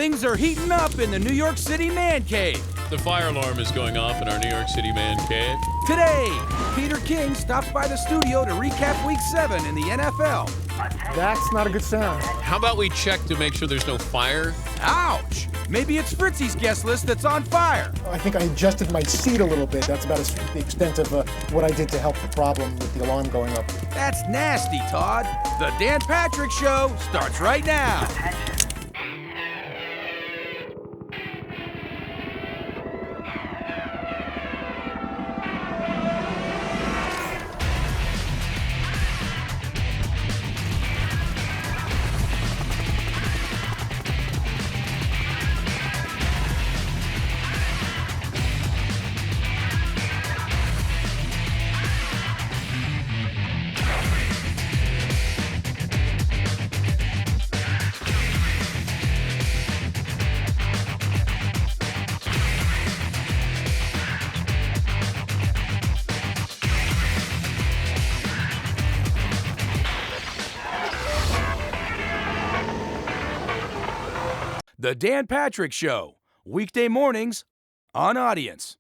Things are heating up in the New York City Man Cave. The fire alarm is going off in our New York City Man Cave. Today, Peter King stops by the studio to recap Week 7 in the NFL. That's not a good sound. How about we check to make sure there's no fire? Ouch! Maybe it's Fritzy's guest list that's on fire. I think I adjusted my seat a little bit. That's about the extent of what I did to help the problem with the alarm going up. That's nasty, Todd. The Dan Patrick Show starts right now. The Dan Patrick Show, weekday mornings on Audience.